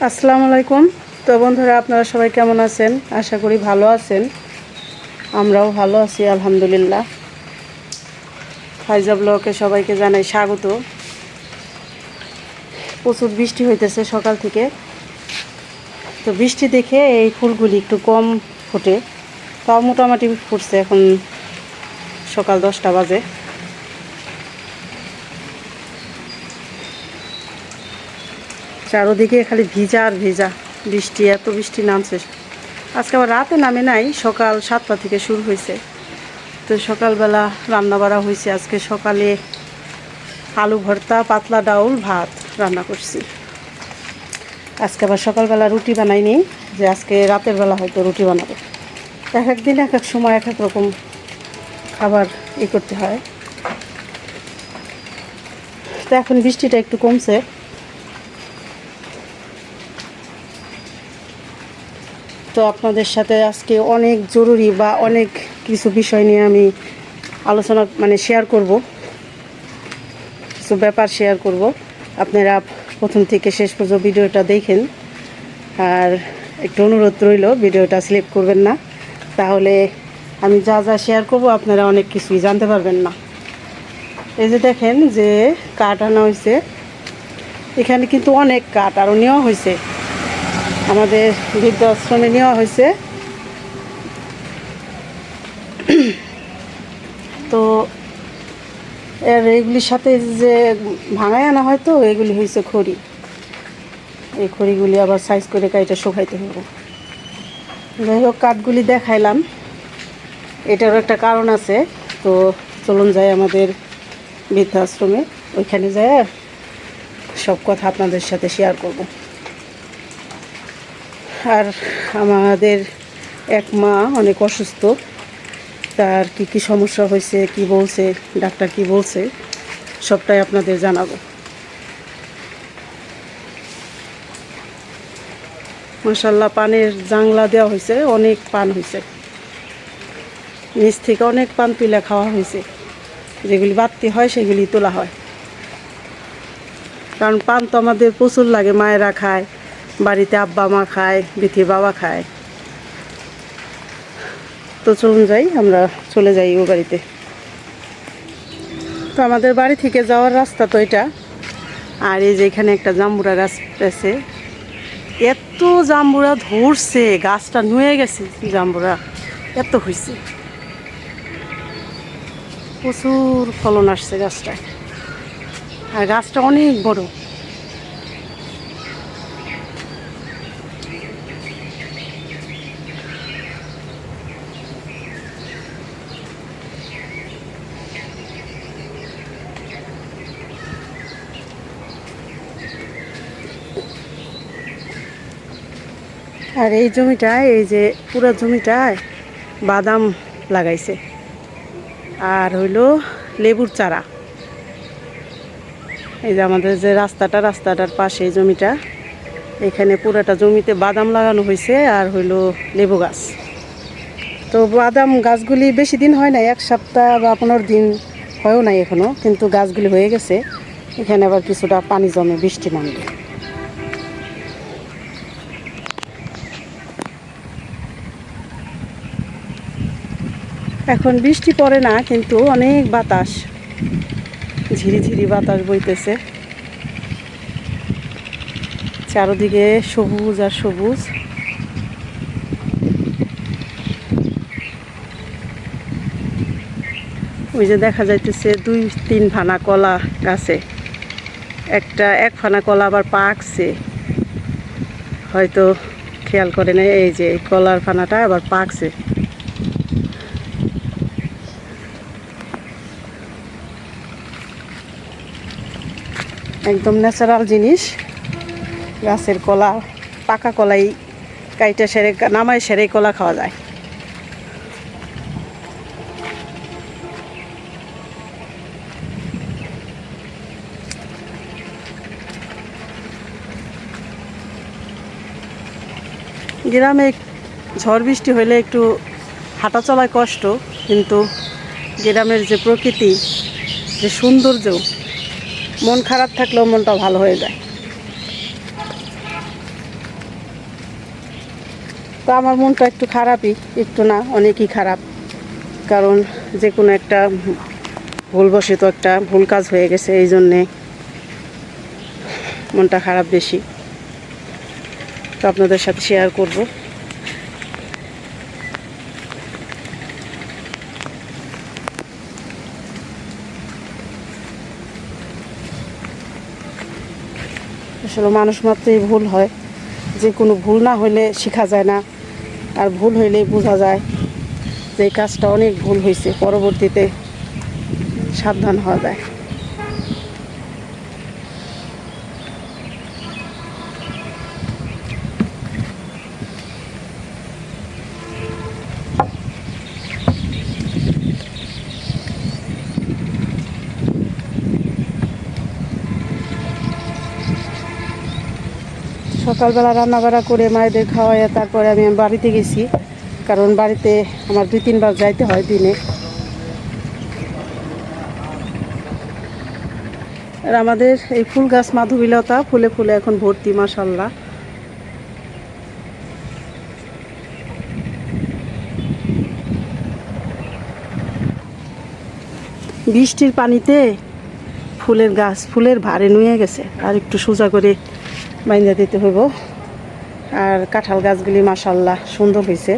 আসসালামু আলাইকুম। তো বন্ধুরা, আপনারা সবাই কেমন আছেন? আশা করি ভালো আছেন। আমরাও ভালো আছি আলহামদুলিল্লাহ। ফাইজা ব্লগে সবাইকে জানাই স্বাগত। প্রচুর বৃষ্টি হইতেছে সকাল থেকে। তো বৃষ্টি দেখে এই ফুলগুলি একটু কম ফোটে, তাও মোটামুটি ফুটছে। এখন সকাল 10টা বাজে। চারোদিকে খালি ভিজা আর ভিজা বৃষ্টি, এত বৃষ্টি নামছে। আজকে আবার রাতে নামে নাই, সকাল 7টা থেকে শুরু হয়েছে। তো সকালবেলা রান্না বাড়া হয়েছে। আজকে সকালে আলু ভর্তা, পাতলা ডাউল, ভাত রান্না করছি। আজকে আবার সকালবেলা রুটি বানাইনি, যে আজকে রাতের বেলা হয়তো রুটি বানাবো। এক এক দিন এক এক সময় এক এক রকম খাবার করতে হয়। তো এখন বৃষ্টিটা একটু কমছে। তো আপনাদের সাথে আজকে অনেক জরুরি বা অনেক কিছু বিষয় নিয়ে আমি আলোচনা শেয়ার করব, কিছু ব্যাপার শেয়ার করব। আপনারা প্রথম থেকে শেষ পর্যন্ত ভিডিওটা দেখেন। আর একটু অনুরোধ রইল, ভিডিওটা স্লিপ করবেন না, তাহলে আমি যা যা শেয়ার করব আপনারা অনেক কিছুই জানতে পারবেন না। এই যে দেখেন যে কাঠ আনা হয়েছে, এখানে কিন্তু অনেক কাঠ আরও নেওয়া হয়েছে, আমাদের বৃদ্ধাশ্রমে নেওয়া হয়েছে। তো এইগুলির সাথে যে ভাঙায় আনা হয়, তো এগুলি হয়েছে খড়ি। এই খড়িগুলি আবার সাইজ করে কাইটা শুকাইতে হবে। যাই হোক, কাঠগুলি দেখাইলাম, এটারও একটা কারণ আছে। তো চলুন যাই আমাদের বৃদ্ধাশ্রমে, ওইখানে যাই সব কথা আপনাদের সাথে শেয়ার করব। আর আমাদের এক মা অনেক অসুস্থ, তার কি কি সমস্যা হয়েছে, কি বলছে ডাক্তার, কি বলছে সবটাই আপনাদের জানাবো। মাশাআল্লাহ, পানের জাংলা দেওয়া হয়েছে, অনেক পান হয়েছে। নিচ থেকে অনেক পান তুলে খাওয়া হয়েছে। যেগুলি বাড়তি হয় সেগুলি তোলা হয়, কারণ পান তো আমাদের প্রচুর লাগে। মায়েরা খায়, বাড়িতে আব্বা মা খায়, বিথির বাবা খায়। তো চলুন যাই, আমরা চলে যাই ও বাড়িতে। তো আমাদের বাড়ি থেকে যাওয়ার রাস্তা তো এটা। আর এই যে এখানে একটা জাম্বুরা গাছ আছে, এত জাম্বুরা ধরছে, গাছটা নুয়ে গেছে। জাম্বুরা এত হয়েছে, প্রচুর ফলন আসছে গাছটায়। আর গাছটা অনেক বড়। আর এই জমিটায়, এই যে পুরো জমিটায় বাদাম লাগাইছে, আর হইল লেবুর চারা। এই যে আমাদের যে রাস্তাটার পাশে এই জমিটা, এখানে পুরাটা জমিতে বাদাম লাগানো হয়েছে, আর হইল লেবু গাছ। তো বাদাম গাছগুলি বেশি দিন হয় না, 1 সপ্তাহ বা 15 দিন হয়ও নাই এখনও, কিন্তু গাছগুলি হয়ে গেছে। এখানে আবার কিছুটা পানি জমে বৃষ্টি নামলে। এখন বৃষ্টি পড়ে না, কিন্তু অনেক বাতাস, ঝিরিঝিরি বাতাস বইতেছে। চারদিকে সবুজ আর সবুজ। ওই যে দেখা যাইতেছে 2-3 ফানা কলা গাছে, এক ফানা কলা আবার পাকছে, হয়তো খেয়াল করে না। এই যে কলার ফানাটা আবার পাকছে। একদম ন্যাচারাল জিনিস, গাছের কলা, পাকা কলাই কাইটা সেরে নামায় সেরে কলা খাওয়া যায়। গ্রামে ঝড় বৃষ্টি হইলে একটু হাঁটা চলায় কষ্ট, কিন্তু গ্রামের যে প্রকৃতি, যে সৌন্দর্য, মন খারাপ থাকলেও মনটা ভালো হয়ে যায়। তো আমার মনটা একটু খারাপই, একটু না অনেকই খারাপ, কারণ যে কোনো একটা ভুলবশত একটা ভুল কাজ হয়ে গেছে, এই জন্যে মনটা খারাপ বেশি। তো আপনাদের সাথে শেয়ার করব। আসলে মানুষ মাত্রই ভুল হয়, যে কোনো ভুল না হলে শেখা যায় না, আর ভুল হইলেই বোঝা যায় যে এই কাজটা অনেক ভুল হয়েছে, পরবর্তীতে সাবধান হওয়া যায়। সকালবেলা রান্নাবাড়া করে মায়েদের খাওয়াইয়া তারপরে আমি বাড়িতে গেছি, কারণ বাড়িতে আমার 2-3 বার যাইতে হয় দিনে। আর আমাদের এই ফুল গাছ মাধবীলতা ফুলে ফুলে এখন ভর্তি, মাশাআল্লাহ। বৃষ্টির পানিতে ফুলের গাছ ফুলের ভারে নুয়ে গেছে, আর একটু সোজা করে বাইন্ধা দিতে হইব। আর কাঁঠাল গাছগুলি মাশাআল্লাহ সুন্দর হয়েছে।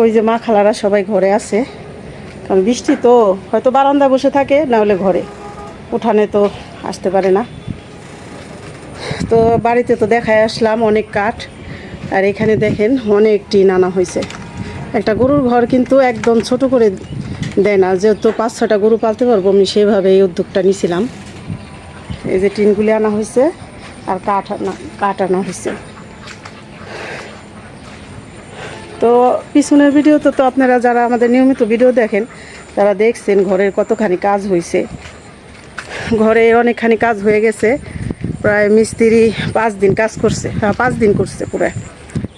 ওই যে মা খালারা সবাই ঘরে আছে, কারণ বৃষ্টি তো হয়তো বারান্দায় বসে থাকে, না হলে ঘরে, উঠানে তো আসতে পারে না। তো বাড়িতে তো দেখায় আসলাম অনেক কাঠ, আর এখানে দেখেন অনেক টিন আনা হয়েছে। একটা গরুর ঘর কিন্তু একদম ছোট করে দেয় না, যেহেতু 5-6টা গরু পালতে পারবো, আমি সেভাবে এই উদ্যোগটা নিয়েছিলাম। এই যে টিনগুলি আনা হয়েছে আর কাঠ আনা হয়েছে। তো পিছনের ভিডিওতে তো আপনারা যারা আমাদের নিয়মিত ভিডিও দেখেন তারা দেখছেন ঘরের কতখানি কাজ হয়েছে। ঘরে অনেকখানি কাজ হয়ে গেছে, প্রায় মিস্ত্রি 5 দিন কাজ করছে। 5 দিন করছে, পুরো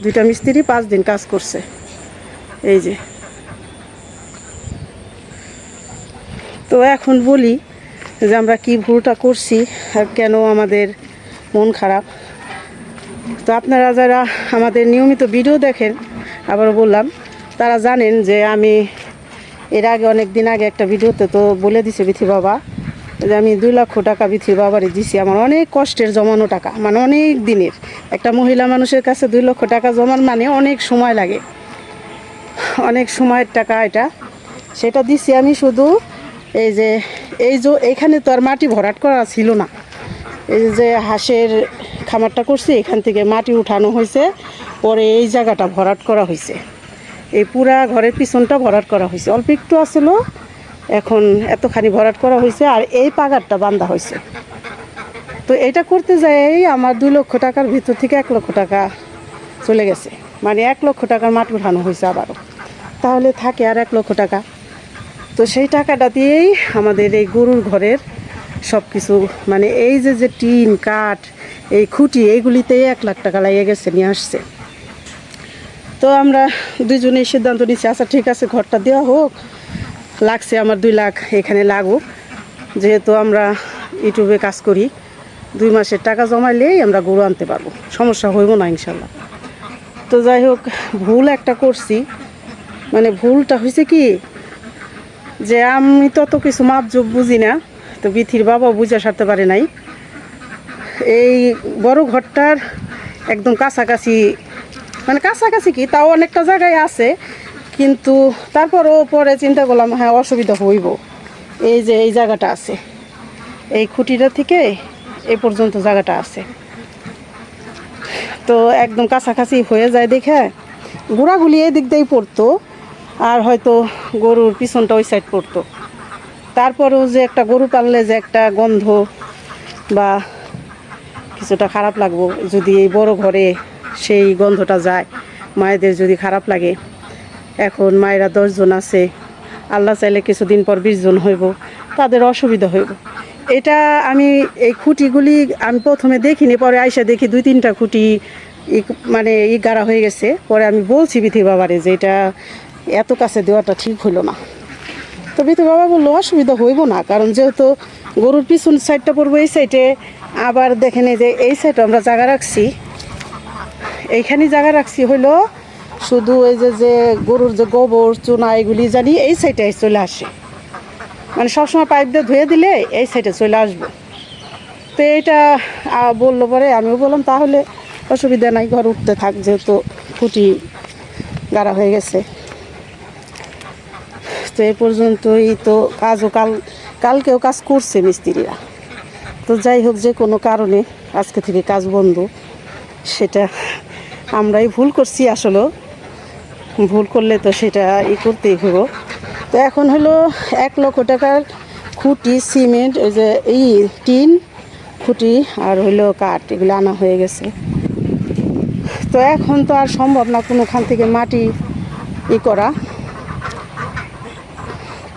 2টা মিস্ত্রি 5 দিন কাজ করছে। এই যে, তো এখন বলি যে আমরা কি ভুলটা করছি আর কেন আমাদের মন খারাপ। তো আপনারা যারা আমাদের নিয়মিত ভিডিও দেখেন, আবারও বললাম, তারা জানেন যে আমি এর আগে অনেক দিন আগে একটা ভিডিওতে তো বলে দিছে বিথি বাবা যে আমি 2 লক্ষ টাকা বিথি বাবারে দিছি। আমার অনেক কষ্টের জমানো টাকা, মানে অনেক দিনের। একটা মহিলা মানুষের কাছে 2 লক্ষ টাকা জমান মানে অনেক সময় লাগে, অনেক সময়ের টাকা এটা। সেটা দিছি আমি শুধু এই যে এইখানে তো আর মাটি ভরাট করা ছিল না। এই যে হাঁসের খামারটা করছি, এখান থেকে মাটি উঠানো হয়েছে, পরে এই জায়গাটা ভরাট করা হয়েছে। এই পুরা ঘরের পিছনটা ভরাট করা হয়েছে, অল্প একটু আসলো, এখন এতখানি ভরাট করা হয়েছে। আর এই পাগারটা বাঁধা হয়েছে। তো এটা করতে যাই আমার 2 লক্ষ টাকার ভিতর থেকে 1 লক্ষ টাকা চলে গেছে, মানে 1 লক্ষ টাকার মাটি উঠানো হয়েছে আবারও, তাহলে থাকে আর 1 লক্ষ টাকা। তো সেই টাকাটা দিয়েই আমাদের এই গরুর ঘরের সব কিছু, মানে এই যে টিন কাঠ এই খুঁটি এইগুলিতেই 1 লাখ টাকা লেগে গেছে, নিয়ে আসছে। তো আমরা দুজনেই সিদ্ধান্ত নিচ্ছি, আচ্ছা ঠিক আছে ঘরটা দেওয়া হোক, লাগছে আমার 2 লাখ এখানে লাগুক, যেহেতু আমরা ইউটিউবে কাজ করি, 2 মাসের টাকা জমাইলেই আমরা গরু আনতে পারবো, সমস্যা হইব না ইনশাল্লাহ। তো যাই হোক, ভুল একটা করছি। মানে ভুলটা হয়েছে কি, যে আমি তত কিছু মাপজোপ বুঝি না, তো বিথির বাবাও বুঝে সারতে পারে নাই। এই বড় ঘরটার একদম কাছাকাছি, মানে কাছাকাছি কি তাও অনেকটা জায়গায় আছে, কিন্তু তারপরও পরে চিন্তা করলাম হ্যাঁ অসুবিধা হইব। এই যে এই জায়গাটা আছে, এই খুঁটিটা থেকে এই পর্যন্ত জায়গাটা আছে, তো একদম কাছাকাছি হয়ে যায় দেখে গোড়াগুলি এই দিক দিয়েই পড়তো, আর হয়তো গরুর পিছনটা ওই সাইড পড়তো। তারপরেও যে একটা গরু পাললে যে একটা গন্ধ বা কিছুটা খারাপ লাগবো, যদি এই বড় ঘরে সেই গন্ধটা যায়, মায়েদের যদি খারাপ লাগে। এখন মায়েরা 10 জন আছে, আল্লাহ চাইলে কিছুদিন পর 20 জন হইব, তাদের অসুবিধা হইব। এটা আমি এই খুঁটিগুলি আমি প্রথমে দেখিনি, পরে আইসা দেখি 2-3টা খুঁটি মানে গাড়া হয়ে গেছে। পরে আমি বলছি বিথি বাবারে যে এটা এত কাছে দেওয়াটা ঠিক হইল না। তো বিথি বাবা বললো অসুবিধা হইব না, কারণ যেহেতু গরুর পিছন সাইডটা পড়বো এই সাইডে, আবার দেখেন এই যে এই সাইডে আমরা জায়গা রাখছি, এইখানে জায়গা রাখছি হইলো শুধু এই যে গরুর যে গোবর চুনা এগুলি জানি এই সাইডে চলে আসে, মানে সবসময় পাইপ দিয়ে ধুয়ে দিলে এই সাইডে চলে আসবে। তো এইটা বললো পরে আমিও বললাম তাহলে অসুবিধা নাই, ঘর উঠতে থাক, যেহেতু খুঁটি গাড়া হয়ে গেছে। তো এই পর্যন্তই তো কাজও কালকেও কাজ করছে মিস্ত্রিরা। তো যাই হোক, যে কোনো কারণে আজকে থেকে কাজ বন্ধ, সেটা আমরাই ভুল করছি। আসলে ভুল করলে তো সেটা করতেই হবো। তো এখন হলো 1 লক্ষ টাকার খুঁটি, সিমেন্ট, ওই যে টিন খুঁটি আর হইলো কাঠ, এগুলো আনা হয়ে গেছে। তো এখন তো আর সম্ভব না কোনোখান থেকে মাটি করা।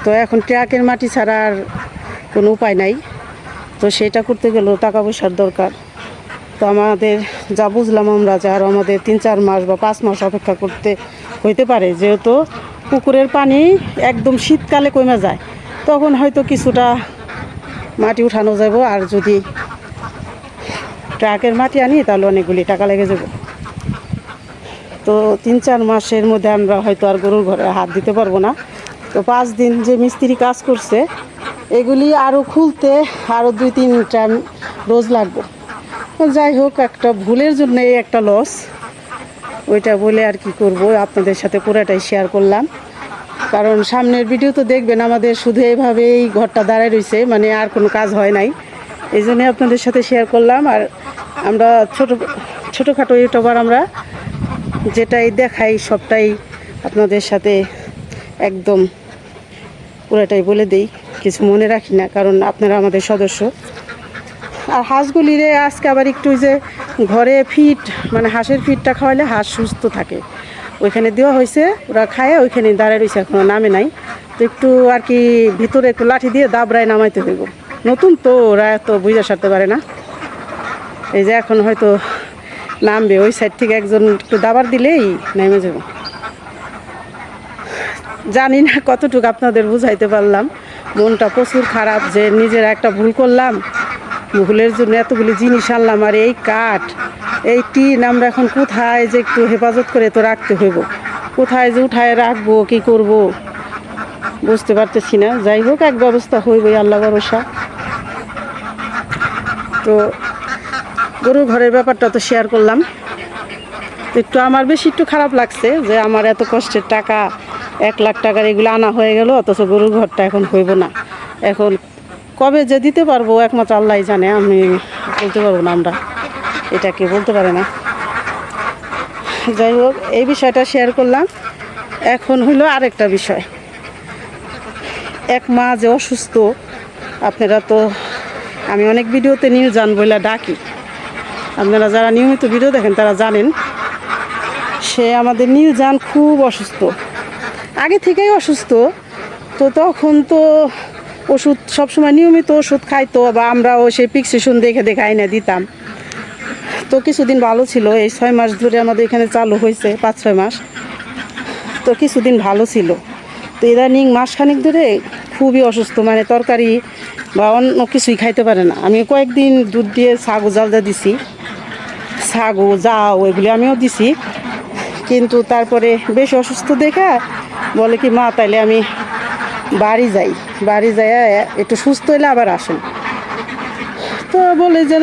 তো এখন ট্রাকের মাটি ছাড়া আর কোনো উপায় নাই। তো সেটা করতে গেলেও টাকা পয়সার দরকার। তো আমাদের যা বুঝলাম আমরা, আর আমাদের 3-4 মাস বা 5 মাস অপেক্ষা করতে হইতে পারে, যেহেতু পুকুরের পানি একদম শীতকালে কমে যায়, তখন হয়তো কিছুটা মাটি উঠানো যাব। আর যদি ট্রাকের মাটি আনি তাহলে অনেকগুলি টাকা লেগে যাব। তো 3-4 মাসের মধ্যে আমরা হয়তো আর গরুর ঘরে হাত দিতে পারবো না। তো 5 দিন যে মিস্ত্রি কাজ করছে এগুলি আরও খুলতে আরও 2-3টা রোজ লাগবে। যাই হোক, একটা ভুলের জন্য একটা লস, ওইটা বলে আর কি করব, আপনাদের সাথে পুরোটাই শেয়ার করলাম। কারণ সামনের ভিডিও তো দেখবেন আমাদের শুধু এইভাবেই ঘরটা দাঁড়ায় রয়েছে, মানে আর কোনো কাজ হয় নাই, এই জন্যই আপনাদের সাথে শেয়ার করলাম। আর আমরা ছোটোখাটো ইউটিউবার, আমরা যেটাই দেখাই সবটাই আপনাদের সাথে একদম পুরোটাই বলে দেই, কিছু মনে রাখি না, কারণ আপনারা আমাদের সদস্য। আর হাঁসগুলিরে আজকে আবার একটু যে ঘরে ফিট, মানে হাঁসের ফিটটা খাওয়ালে হাঁস সুস্থ থাকে, ওইখানে দেওয়া হয়েছে, ওরা খায় ওইখানে দাঁড়ায় রয়েছে, এখনও নামে নাই। তো একটু আর কি ভিতরে একটু লাঠি দিয়ে দাবড়ায় নামাইতে হইব, নতুন তো ওরা এত বুঝা সারতে পারে না। এই যে এখন হয়তো নামবে, ওই সাইড থেকে একজন একটু দাবার দিলেই নেমে যাব। জানি না কতটুকু আপনাদের বুঝাইতে পারলাম, মনটা প্রচুর খারাপ যে নিজেরা একটা ভুল করলাম, ভুলের জন্য এতগুলি জিনিস আনলাম। আর এই কাঠ, এই টিন আমরা এখন কোথায় যে একটু হেফাজত করে তো রাখতে হইব, কোথায় যে উঠায় রাখবো, কি করব বুঝতে পারতেছি না। যাই হোক, এক ব্যবস্থা হইবই, আল্লাহ ভরসা। তো গরুর ঘরের ব্যাপারটা তো শেয়ার করলাম। তো একটু আমার বেশি একটু খারাপ লাগছে যে আমার এত কষ্টের টাকা, 1 লাখ টাকার এগুলো আনা হয়ে গেল, অথচ গরুর ঘরটা এখন হইব না। এখন কবে যে দিতে পারবো একমাত্র আল্লাহই জানে, আমি বলতে পারবো না, আমরা এটা কেউ বলতে পারে না। যাই হোক, এই বিষয়টা শেয়ার করলাম। এখন হইলো আরেকটা বিষয়, এক মা যে অসুস্থ, আপনারা তো, আমি অনেক ভিডিওতে নির্জান বলে ডাকি, আপনারা যারা নিয়মিত ভিডিও দেখেন তারা জানেন, সে আমাদের নির্জান খুব অসুস্থ, আগে থেকেই অসুস্থ। তো তখন তো ওষুধ সবসময় নিয়মিত ওষুধ খাইতো, বা আমরাও সেই প্রেসক্রিপশন দেখে দেখে আইনা দিতাম। তো কিছুদিন ভালো ছিল, এই 6 মাস ধরে আমাদের এখানে চালু হয়েছে, 5-6 মাস। তো কিছুদিন ভালো ছিল। তো ইদানিং মাসখানিক ধরে খুবই অসুস্থ, মানে তরকারি বা অন্য কিছুই খাইতে পারে না। আমি কয়েকদিন দুধ দিয়ে ছাগু জালদা দিছি, ছাগু যাও এগুলি আমিও দিছি, কিন্তু তারপরে বেশ অসুস্থ দেখে বলে কি মা তাইলে আমি বাড়ি যাই একটু সুস্থ হইলে আবার আসেন। তো বলে যে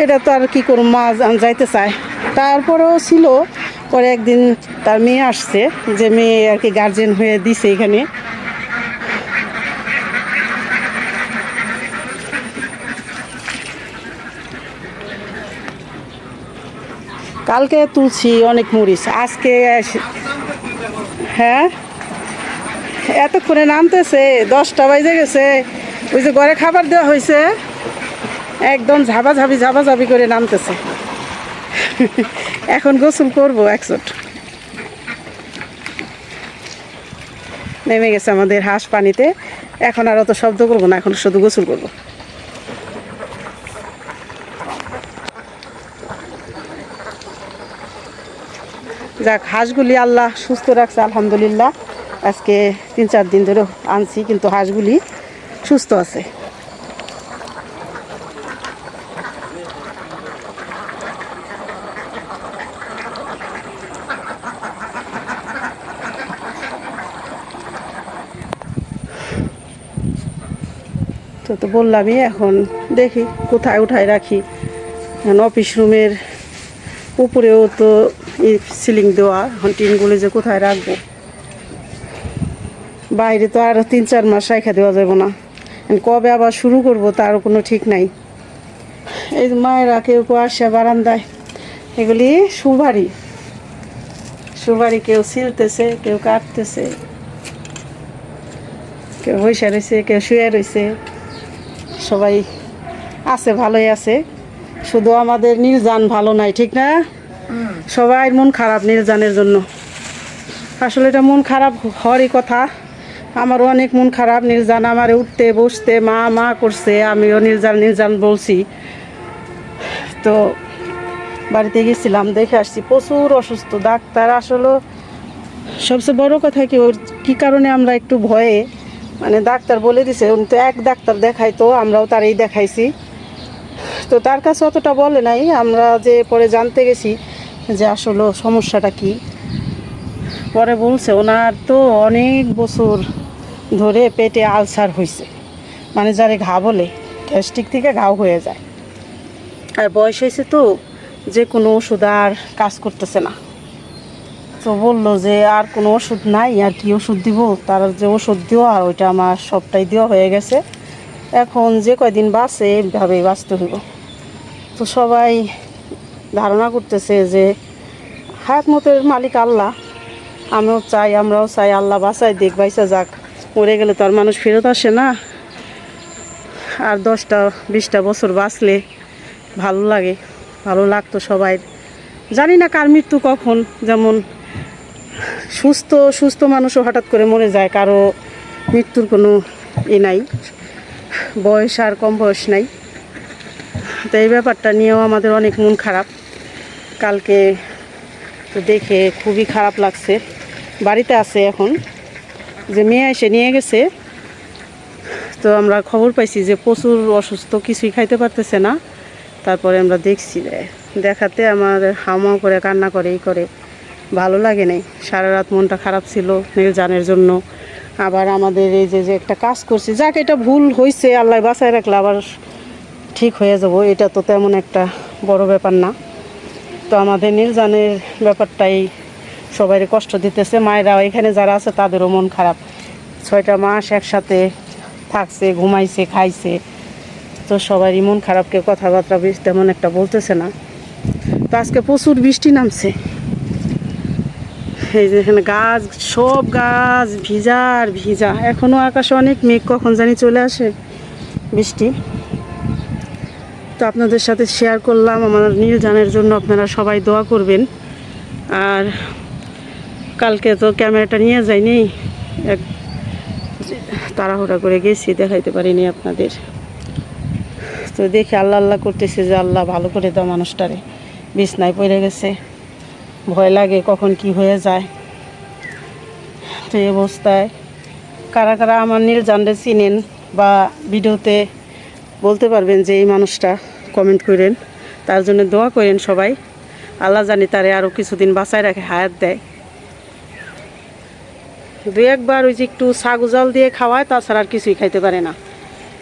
এটা তো আর কি করুন, মা যাইতে চায়। তারপরেও ছিল, পরে একদিন তার মেয়ে আসছে, যে মেয়ে আর কি গার্জেন হয়ে দিছে এখানে। কালকে তুলছি অনেক মরিচ, আজকে হ্যাঁ এতক্ষণে নামতেছে, 10টা বাজে গেছে। ওই যে ঘরে খাবার দেওয়া হয়েছে, একদম ঝাপাঝাপি করে নামতেছে। এখন গোসল করবো, 1 নেমে গেছে আমাদের হাঁস পানিতে। এখন আর অত শব্দ করবো না, এখন শুধু গোসল করবো। যাক, হাঁসগুলি আল্লাহ সুস্থ রাখছে, আলহামদুলিল্লাহ। আজকে 3-4 দিন ধরে আনছি, কিন্তু হাঁসগুলি সুস্থ আছে। তো বললামই, এখন দেখি কোথায় উঠায় রাখি। এখন অফিস রুমের উপরেও তো সিলিং দেওয়া, এখন টিনগুলি যে কোথায় রাখবো। বাইরে তো আর 3-4 মাস রাখা দেওয়া যাবে না, কবে আবার শুরু করব তারও কোনো ঠিক নাই। এই মায়েরা কেউ কেউ আসে বারান্দায়, এগুলি সুপারি সুপারি কেউ ছিলতেছে, কেউ কাটতেছে, কেউ বসে রয়েছে, কেউ শুয়ে রয়েছে, সবাই আছে, ভালোই আছে। শুধু আমাদের নির্জান ভালো নাই, ঠিক না? সবাই মন খারাপ নির্জানের জন্য। আসলে এটা মন খারাপ হওয়ারই কথা। আমারও অনেক মন খারাপ। নির্জান আমার উঠতে বসতে মা মা করছে, আমিও নির্জান নির্জান বলছি। তো বাড়িতে গেছিলাম, দেখে আসছি প্রচুর অসুস্থ। ডাক্তার আসলে সবচেয়ে বড় কথা কি, ওর কী কারণে আমরা একটু ভয়ে, মানে ডাক্তার বলে দিছে, উনি তো এক ডাক্তার দেখাইতো, আমরাও তারই দেখাইছি। তো তার কাছে অতটা বলে নাই, আমরা যে পরে জানতে গেছি যে আসলে সমস্যাটা কি। পরে বলছে ওনার তো অনেক বছর ধরে পেটে আলসার হয়েছে, মানে যারে ঘা বলে, গ্যাস্ট্রিক থেকে ঘাও হয়ে যায়। আর বয়স হয়েছে তো, যে কোনো ওষুধ আর কাজ করতেছে না। তো বললো যে আর কোনো ওষুধ নাই, আর কি ওষুধ দিব। তার যে ওষুধ দেওয়া ওইটা আমার সবটাই দেওয়া হয়ে গেছে। এখন যে কয়দিন বাঁচে এইভাবেই বাঁচতে হইব। তো সবাই ধারণা করতেছে যে হায়াত মতের মালিক আল্লাহ। আমিও চাই, আমরাও চাই আল্লাহ বাঁচাই দেখ, বাইসা যাক। মরে গেলে তো আর মানুষ ফেরত আসে না। আর 10-20টা বছর বাঁচলে ভালো লাগে, ভালো লাগতো সবাই। জানি না কার মৃত্যু কখন, যেমন সুস্থ সুস্থ মানুষও হঠাৎ করে মরে যায়, কারো মৃত্যুর কোনো নাই, বয়স আর কম বয়স নাই। তো এই ব্যাপারটা নিয়েও আমাদের অনেক মন খারাপ। কালকে তো দেখে খুবই খারাপ লাগছে। বাড়িতে আছে এখন, যে মেয়ে এসে নিয়ে গেছে। তো আমরা খবর পাইছি যে প্রচুর অসুস্থ, কিছুই খাইতে পারতেছে না। তারপরে আমরা দেখছি, দেখাতে আমার হাওমাও করে কান্না করে, এই করে, ভালো লাগে নাই। সারা রাত মনটা খারাপ ছিল নির্জানের জন্য। আবার আমাদের এই যে একটা কাজ করছি, যাক এটা ভুল হয়েছে, আল্লাহ বাঁচায় রাখলে আবার ঠিক হয়ে যাব, এটা তো তেমন একটা বড় ব্যাপার না। তো আমাদের নির্জানের ব্যাপারটাই সবাই কষ্ট দিতেছে। মায়েরা এখানে যারা আছে তাদেরও মন খারাপ। 6টা মাস একসাথে থাকছে, ঘুমাইছে, খাইছে, তো সবারই মন খারাপ। কেউ কথাবার্তা বেশ তেমন একটা বলতেছে না। তো আজকে প্রচুর বৃষ্টি নামছে। এই যে এখানে গাছ, সব গাছ ভিজা আর ভিজা। এখনও আকাশে অনেক মেঘ, কখন জানি চলে আসে বৃষ্টি। তো আপনাদের সাথে শেয়ার করলাম। আমার নির্জানের জন্য আপনারা সবাই দোয়া করবেন। আর কালকে তো ক্যামেরাটা নিয়ে যাইনি, এক তাড়াহুড়া করে গেছি, দেখাইতে পারিনি আপনাদের। তো দেখে আল্লাহ আল্লাহ করতেছে যে আল্লাহ ভালো করে দাও মানুষটারে। বিছনায় পড়ে গেছে, ভয় লাগে কখন কি হয়ে যায়। তো এই অবস্থায় কারা কারা আমার নির্জানরে চিনেন বা ভিডিওতে বলতে পারবেন যে এই মানুষটা, কমেন্ট করেন। তার জন্য দোয়া করেন সবাই। আল্লাহ জানি তারে আরও কিছুদিন বাঁচায় রাখে, হায়াত দেয়। 2-1বার ওই যে একটু ছাগু জাল দিয়ে খাওয়ায়, তাছাড়া আর কিছুই খাইতে পারে না।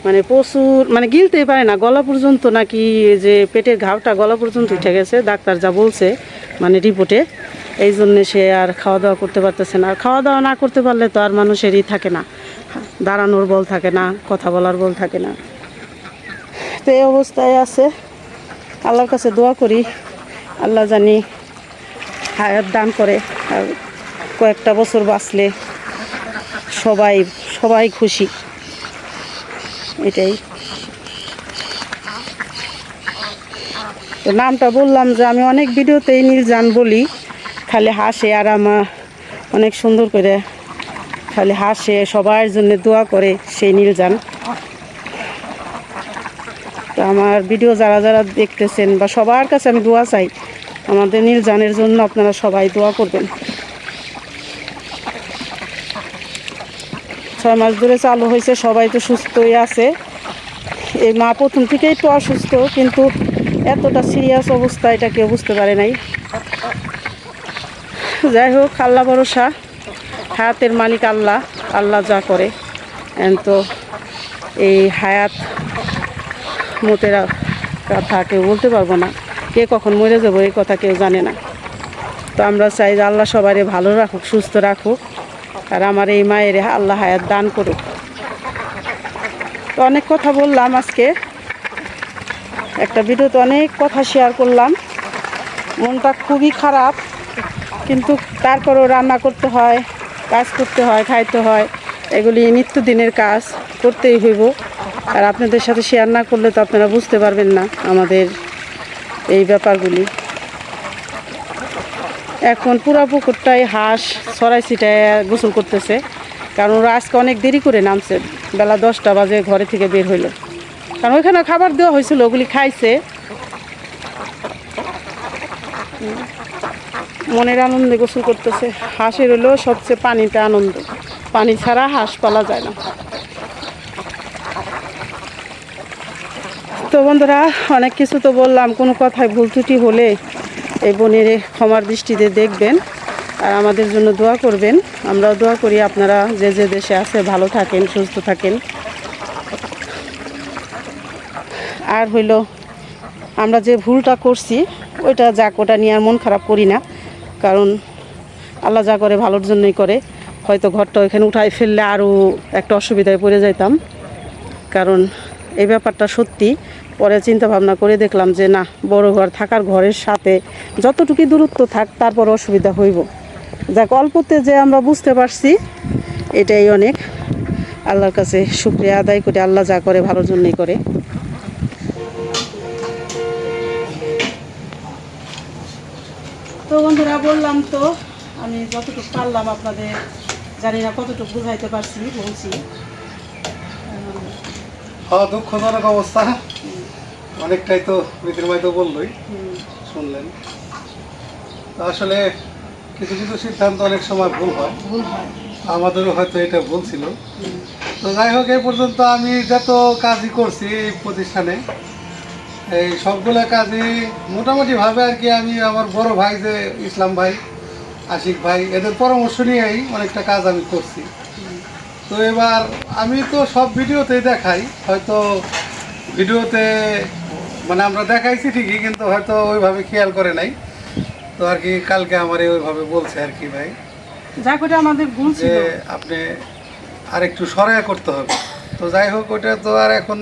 মানে প্রচুর, মানে গিলতেই পারে না, গলা পর্যন্ত নাকি যে পেটের ঘাওটা গলা পর্যন্ত উঠে গেছে, ডাক্তার যা বলছে মানে রিপোর্টে। এই জন্যে সে আর খাওয়া দাওয়া করতে পারতেছে না। আর খাওয়া দাওয়া না করতে পারলে তো আর মানুষেরই থাকে না, দাঁড়ানোর বল থাকে না, কথা বলার বল থাকে না। তো এই অবস্থায় আছে। আল্লাহর কাছে দোয়া করি আল্লাহ জানি হায়াত দান করে, আর কয়েকটা বছর বাঁচলে সবাই সবাই খুশি, এটাই। তো নামটা বললাম যে আমি অনেক ভিডিওতেই নির্জান বলি, খালি হাসে আর আমার অনেক সুন্দর করে খালি হাসে, সবার জন্য দোয়া করে সেই নির্জান। তো আমার ভিডিও যারা যারা দেখতেছেন বা সবার কাছে আমি দোয়া চাই, আমাদের নির্জানের জন্য আপনারা সবাই দোয়া করবেন। 6 মাস ধরে চালু হয়েছে, সবাই তো সুস্থই আছে। এই মা প্রথম থেকে একটু অসুস্থ, কিন্তু এতটা সিরিয়াস অবস্থা এটা কেউ বুঝতে পারে নাই। যাই হোক, আল্লাহ ভরসা, হায়াতের মালিক আল্লাহ, আল্লাহ যা করে। তো এই হায়াত মতের কথা কেউ বলতে পারবো না, কে কখন মরে যাবো এই কথা কেউ জানে না। তো আমরা চাই যে আল্লাহ সবারই ভালো রাখুক, সুস্থ রাখুক, আর আমার এই মায়ের আল্লাহ হায়াত দান করুক। তো অনেক কথা বললাম আজকে, একটা ভিডিওতে অনেক কথা শেয়ার করলাম। মনটা খুবই খারাপ, কিন্তু তারপরেও রান্না করতে হয়, কাজ করতে হয়, খাইতে হয়, এগুলি নিত্যদিনের কাজ করতেই হইব। আর আপনাদের সাথে শেয়ার না করলে তো আপনারা বুঝতে পারবেন না আমাদের এই ব্যাপারগুলি। এখন পুরা পুকুরটাই হাঁস ছড়াই ছিটায় গোসল করতেছে, কারণ ওরা আজকে অনেক দেরি করে নামছে, বেলা 10টা বাজে ঘরে থেকে বের হইলো, কারণ ওইখানে খাবার দেওয়া হয়েছিল, ওগুলি খাইছে। মনের আনন্দে গোসল করতেছে। হাঁসের হলো সবচেয়ে পানিতে আনন্দ, পানি ছাড়া হাঁস পালা যায় না। তো বন্ধুরা, অনেক কিছু তো বললাম, কোনো কথায় ভুল ত্রুটি হলে এই বোনের ক্ষমার দৃষ্টিতে দেখবেন, আর আমাদের জন্য দোয়া করবেন। আমরাও দোয়া করি আপনারা যে যে দেশে আছে ভালো থাকেন, সুস্থ থাকেন। আর হইল, আমরা যে ভুলটা করছি ওইটা যাক, ওটা নিয়ে আর মন খারাপ করি না, কারণ আল্লাহ যা করে ভালোর জন্যই করে। হয়তো ঘরটা ওইখানে উঠাই ফেললে আরও একটা অসুবিধায় পড়ে যাইতাম, কারণ এই ব্যাপারটা সত্যি। পরে চিন্তা ভাবনা করে দেখলাম যে না, বড় ঘর থাকার ঘরের সাথে যতটুকু দূরত্ব থাক তারপর অসুবিধা হইব। যাক, অল্পতে যে আমরা বুঝতে পারছি এটাই অনেক। আল্লাহর কাছে শুকরিয়া আদায় করে, আল্লাহ যা করে ভালোর জন্যই করে। তো বন্ধুরা, বললাম তো আমি যতটুকু পারলাম আপনাদের, জানি না কতটুকু বুঝাইতে পারছি, বলছি। হ্যাঁ, দুঃখজনক অবস্থা অনেকটাই, তো মিত্র ভাই তো বললোই, শুনলেন। আসলে কিছু কিছু সিদ্ধান্ত অনেক সময় ভুল হয়, আমাদেরও হয়তো এটা ভুল ছিল। তো যাই হোক, এই পর্যন্ত আমি যত কাজই করছি এই প্রতিষ্ঠানে, এই সবগুলো কাজই মোটামুটিভাবে আর কি আমি আমার বড় ভাই যে ইসলাম ভাই, আশিক ভাই, এদের পরামর্শ নিয়েই অনেকটা কাজ আমি করছি। তো এবার আমি তো সব ভিডিওতেই দেখাই, হয়তো ভিডিওতে মানে আমরা দেখাইছি ঠিকই, কিন্তু হয়তো ওইভাবে খেয়াল করে নাই। তো আর কি কালকে আমার ওইভাবে বলছে আর কি ভাই, যা করে আমাদের ভুল ছিল, যে আপনি আর একটু সরাইয়া করতে হবে। তো যাই হোক, ওইটা তো আর এখন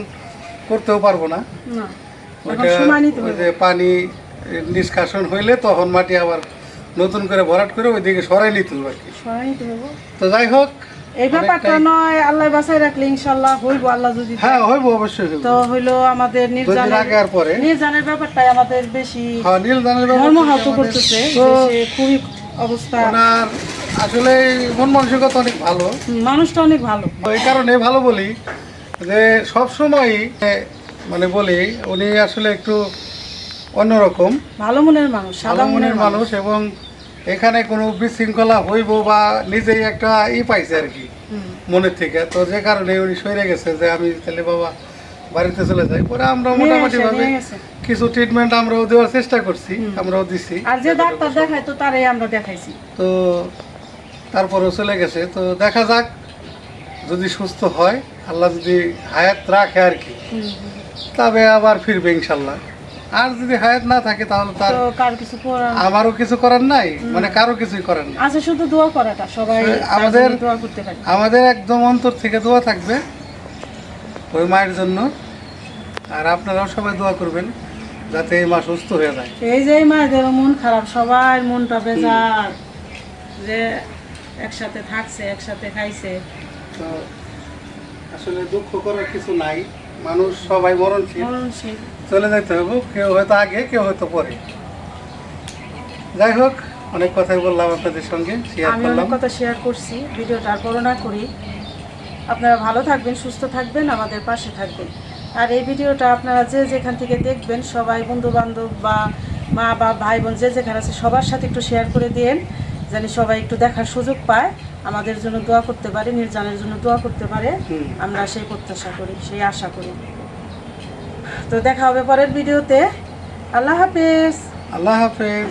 করতেও পারবো না। ওইটা ওই যে পানি নিষ্কাশন হইলে তখন মাটি আবার নতুন করে ভরাট করে ওইদিকে সরাই নিতে হবে আর কি। তো যাই হোক, এই ব্যাপারটা নয়, আল্লাহ বাঁচায় রাখলে ইনশাআল্লাহ হইব, আল্লাহ যদি। হ্যাঁ, হইব, অবশ্যই হইব। তো হইলো আমাদের নির্জানের ব্যাপারটাই আমাদের বেশি মর্মাহত করতেছে, খুবই অবস্থা। ওনার আসলে মন মানসিকতা অনেক ভালো, মানুষটা অনেক ভালো। এই কারণে ভালো বলি যে সব সময় মানে বলি উনি আসলে একটু অন্যরকম ভালো মনের মানুষ, ভালো মনের মানুষ, এবং এখানে কোনো বিশৃঙ্খলা হইব বা নিজেই একটা পাইছে আর কি মনের থেকে। তো যে কারণে উনি সরে গেছে যে আমি তাহলে বাবা বাড়িতে চলে যাই। পরে আমরা মোটামুটি ভাবে কিছু ট্রিটমেন্ট আমরাও দেওয়ার চেষ্টা করছি, আমরাও দিছি, আর যে ডাক্তার দেখাই তো তারাই আমরা দেখাইছি। তো তারপরেও চলে গেছে। তো দেখা যাক, যদি সুস্থ হয়, আল্লাহ যদি হায়াত রাখে আর কি, তবে আবার ফিরবে ইনশাল্লাহ। আর যদি হায়াত না থাকে তাহলে তার আমারও কিছু করার নাই, মানে কারো কিছুই করার নাই। আচ্ছা, শুধু দোয়া করাটা সবাই আমাদের একদম অন্তর থেকে দোয়া থাকবে ওই মায়ের জন্য। আর আপনারাও সবাই দোয়া করবেন যাতে এই মা সুস্থ হয়ে যায়। এই যে মায়েদের মন খারাপ, সবার মনটা বেজার, যে একসাথে থাকছে, একসাথে খাইছে। তো আসলে দুঃখ করার কিছু নাই, মানুষ সবাই মরণশীল, চলে যেতে হবে, কেউ হয়তো আগে, কেউ হয়তো পরে। যাই হোক, অনেক কথাই বললাম আপনাদের সঙ্গে, আমি অনেক কথা শেয়ার করছি, ভিডিওটা আর বড় না করি। আপনারা ভালো থাকবেন, সুস্থ থাকবেন, আমাদের পাশে থাকবেন। আর এই ভিডিওটা আপনারা যে যেখান থেকে দেখবেন, সবাই বন্ধু বান্ধব বা মা বা ভাই বোন যে যেখানে আছে সবার সাথে একটু শেয়ার করে দিন, যেন সবাই একটু দেখার সুযোগ পায়, আমাদের জন্য দোয়া করতে পারে, নির্জানের জন্য দোয়া করতে পারে। আমরা সেই প্রত্যাশা করি, সেই আশা করি। তো দেখা হবে পরের ভিডিওতে। আল্লাহ হাফেজ। আল্লাহ হাফেজ।